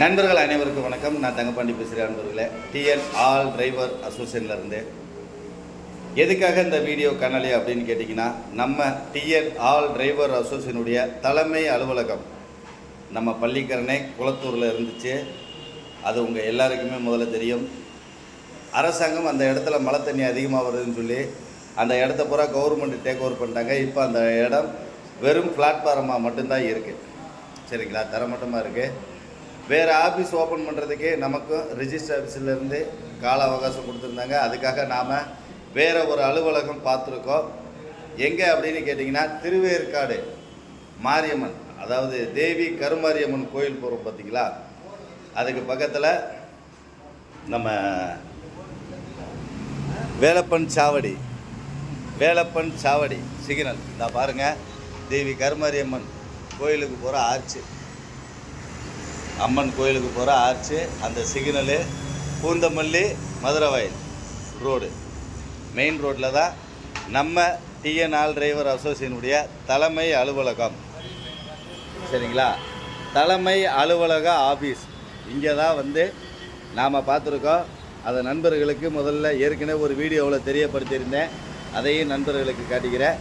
நண்பர்கள் அனைவருக்கும் வணக்கம். நான் தங்கப்பாண்டி பேசுகிறேன். நண்பர்களே, டிஎன் ஆல் டிரைவர் அசோசியேஷன்லேருந்து எதுக்காக இந்த வீடியோ காணொலி அப்படின்னு கேட்டிங்கன்னா, நம்ம டிஎன் ஆல் டிரைவர் அசோசியேஷனுடைய தலைமை அலுவலகம் நம்ம பள்ளிக்கரணை குளத்தூரில் இருந்துச்சு. அது உங்கள் எல்லாருக்குமே முதல்ல தெரியும். அரசாங்கம் அந்த இடத்துல மழை தண்ணி அதிகமாக வருதுன்னு சொல்லி அந்த இடத்த பூரா கவர்மெண்ட் டேக் ஓவர் பண்ணிட்டாங்க. இப்போ அந்த இடம் வெறும் பிளாட்ஃபாரமாக மட்டும்தான் இருக்குது. சரிங்களா, தரமட்டமாக இருக்குது. வேறு ஆஃபீஸ் ஓப்பன் பண்ணுறதுக்கு நமக்கும் ரிஜிஸ்டர் ஆஃபீஸிலேருந்து கால அவகாசம் கொடுத்துருந்தாங்க. அதுக்காக நாம் வேறு ஒரு அலுவலகம் பார்த்துருக்கோம். எங்கே அப்படின்னு கேட்டிங்கன்னா, திருவேற்காடு மாரியம்மன், அதாவது தேவி கருமாரியம்மன் கோயில் போகிறோம் பார்த்தீங்களா, அதுக்கு பக்கத்தில் நம்ம வேலப்பன் சாவடி சிக்னல் இந்த பாருங்கள். தேவி கருமாரியம்மன் கோயிலுக்கு போகிற ஆர்ச்சு, அம்மன் கோயிலுக்கு போகிற ஆர்ச்சு, அந்த signal Poonamallee Maduravoyal road, main ரோட்டில் தான் நம்ம டிஎன் ஆல் டிரைவர் அசோசியேஷனுடைய தலைமை அலுவலகம். சரிங்களா, தலைமை அலுவலக ஆஃபீஸ் இங்கே தான் நாம் பார்த்துருக்கோம். அதை நண்பர்களுக்கு முதல்ல ஏற்கனவே ஒரு வீடியோவில் தெரியப்படுத்தியிருந்தேன். அதையும் நண்பர்களுக்கு காட்டுகிறேன்.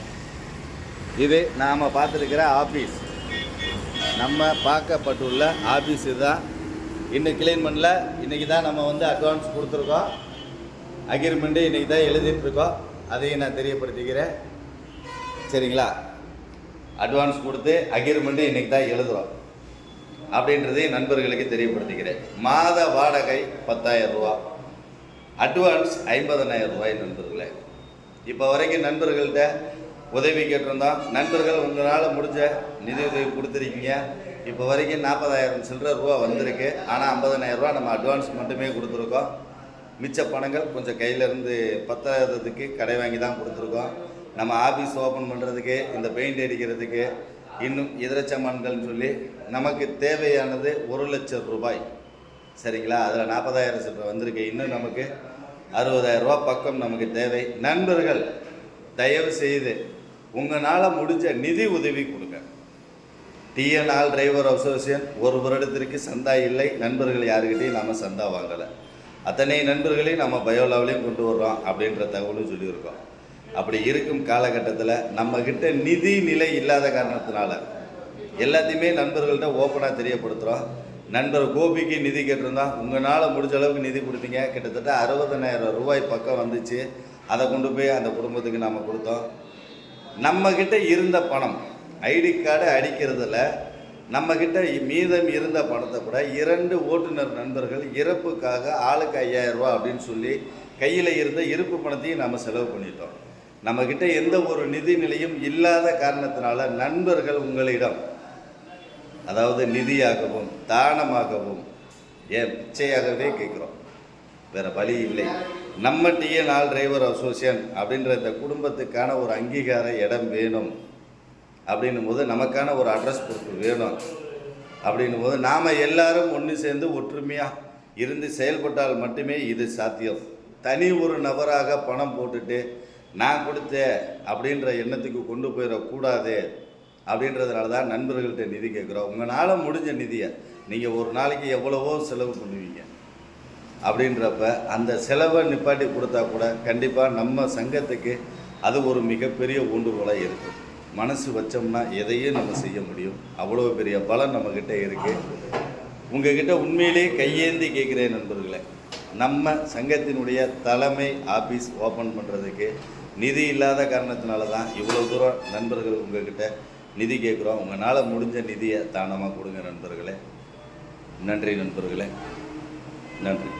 இது நாம் பார்த்துருக்கிற ஆஃபீஸ், நம்ம பார்க்கப்பட்டுள்ள ஆஃபீஸ் தான். இன்னும் கிளீன் பண்ணல. இன்றைக்கி தான் நம்ம அட்வான்ஸ் கொடுத்துருக்கோம். அக்ரிமெண்ட்டு இன்றைக்கி தான் எழுதிட்டுருக்கோம். அதையும் நான் தெரியப்படுத்திக்கிறேன். சரிங்களா, அட்வான்ஸ் கொடுத்து அக்ரிமெண்ட்டு இன்றைக்கி தான் எழுதுகிறோம் அப்படின்றதையும் நண்பர்களுக்கு தெரியப்படுத்திக்கிறேன். மாத வாடகை 10,000 ரூபா, அட்வான்ஸ் 50,000 ரூபாய். நண்பர்களே, இப்போ வரைக்கும் நண்பர்கள்ட்ட உதவி கேட்டிருந்தோம். நண்பர்கள் உங்களால் முடிஞ்ச நிதி உதவி கொடுத்துருக்கீங்க. இப்போ வரைக்கும் 40,000 சில்லற ரூபா வந்திருக்கு. ஆனால் 50,000 ரூபா நம்ம அட்வான்ஸ் மட்டுமே கொடுத்துருக்கோம். மிச்ச பணங்கள் கொஞ்சம் கையிலேருந்து 10,000க்கு கடை வாங்கி தான் கொடுத்துருக்கோம். நம்ம ஆஃபீஸ் ஓப்பன் பண்ணுறதுக்கு, இந்த பெயிண்ட் அடிக்கிறதுக்கு, இன்னும் இதர சாமான்கள்னு சொல்லி நமக்கு தேவையானது 1,00,000 ரூபாய். சரிங்களா, அதில் 40,000 சில்லற வந்திருக்கு. இன்னும் நமக்கு 60,000 ரூபா பக்கம் நமக்கு தேவை. நண்பர்கள் தயவு செய்து உங்களால் முடிஞ்ச நிதி உதவி கொடுங்க. டிஎன் ஆல் டிரைவர் அசோசியேஷன் ஒரு வருடத்திற்கு சந்தா இல்லை. நண்பர்கள் யாருக்கிட்டையும் நாம் சந்தா வாங்கலை. அத்தனை நண்பர்களையும் நம்ம பயோலாவிலையும் கொண்டு வர்றோம் அப்படின்ற தகவலும் சொல்லியிருக்கோம். அப்படி இருக்கும் காலகட்டத்தில் நம்மக்கிட்ட நிதி நிலை இல்லாத காரணத்தினால எல்லாத்தையுமே நண்பர்கள்ட்ட ஓப்பனாக தெரியப்படுத்துகிறோம். நண்பர் கோபிக்கு நிதி கேட்டிருந்தோம். உங்களால் முடிஞ்ச அளவுக்கு நிதி கொடுத்தீங்க. கிட்டத்தட்ட 60,000 ரூபாய் பக்கம் வந்துச்சு. அதை கொண்டு போய் அந்த குடும்பத்துக்கு நாம் கொடுத்தோம். நம்மக்கிட்ட இருந்த பணம், ஐடி கார்டு அடிக்கிறதுல நம்மக்கிட்ட மீதம் இருந்த பணத்தை கூட 2 ஓட்டுநர் நண்பர்கள் இறப்புக்காக ஆளுக்கு 5,000 ரூபா அப்படின்னு சொல்லி கையில் இருந்த இருப்பு பணத்தையும் நாம் செலவு பண்ணிட்டோம். நம்மக்கிட்ட எந்த ஒரு நிதி நிலையும் இல்லாத காரணத்தினால நண்பர்கள் உங்களிடம், அதாவது நிதியாகவும் தானமாகவும் பிச்சையாகவே கேட்குறோம். வேறு வழி இல்லை. நம்ம டிஎன் ஆல் டிரைவர் அசோசியேஷன் அப்படின்ற இந்த குடும்பத்துக்கான ஒரு அங்கீகார இடம் வேணும் அப்படின்னும் போது, நமக்கான ஒரு அட்ரஸ் பொறுப்பு வேணும் அப்படின்னும் போது, நாம் எல்லாரும் ஒன்று சேர்ந்து ஒற்றுமையாக இருந்து செயல்பட்டால் மட்டுமே இது சாத்தியம். தனி ஒரு நபராக பணம் போட்டுட்டு நான் கொடுத்தேன் அப்படின்ற எண்ணத்துக்கு கொண்டு போயிடக்கூடாது. அப்படின்றதுனால தான் நண்பர்கள்ட்ட நிதி கேட்குறோம். உங்களால் முடிஞ்ச நிதியை நீங்கள் ஒரு நாளைக்கு எவ்வளவோ செலவு பண்ணுவீங்க. அப்படின்றப்ப அந்த செலவை நிப்பாட்டி கொடுத்தா கூட கண்டிப்பாக நம்ம சங்கத்துக்கு அது ஒரு மிகப்பெரிய ஊண்டுகோலாக இருக்கும். மனசு வச்சோம்னா எதையும் நம்ம செய்ய முடியும். அவ்வளோ பெரிய பலம் நம்மக்கிட்ட இருக்குது. உங்கள்கிட்ட உண்மையிலேயே கையேந்தி கேட்குறேன் நண்பர்களே, நம்ம சங்கத்தினுடைய தலைமை ஆஃபீஸ் ஓப்பன் பண்ணுறதுக்கு நிதி இல்லாத காரணத்தினால தான் இவ்வளோ தூரம் நண்பர்கள் உங்கள்கிட்ட நிதி கேட்குறோம். உங்களால் முடிஞ்ச நிதியை தானமாக கொடுங்க நண்பர்களே. நன்றி நண்பர்களே, நன்றி.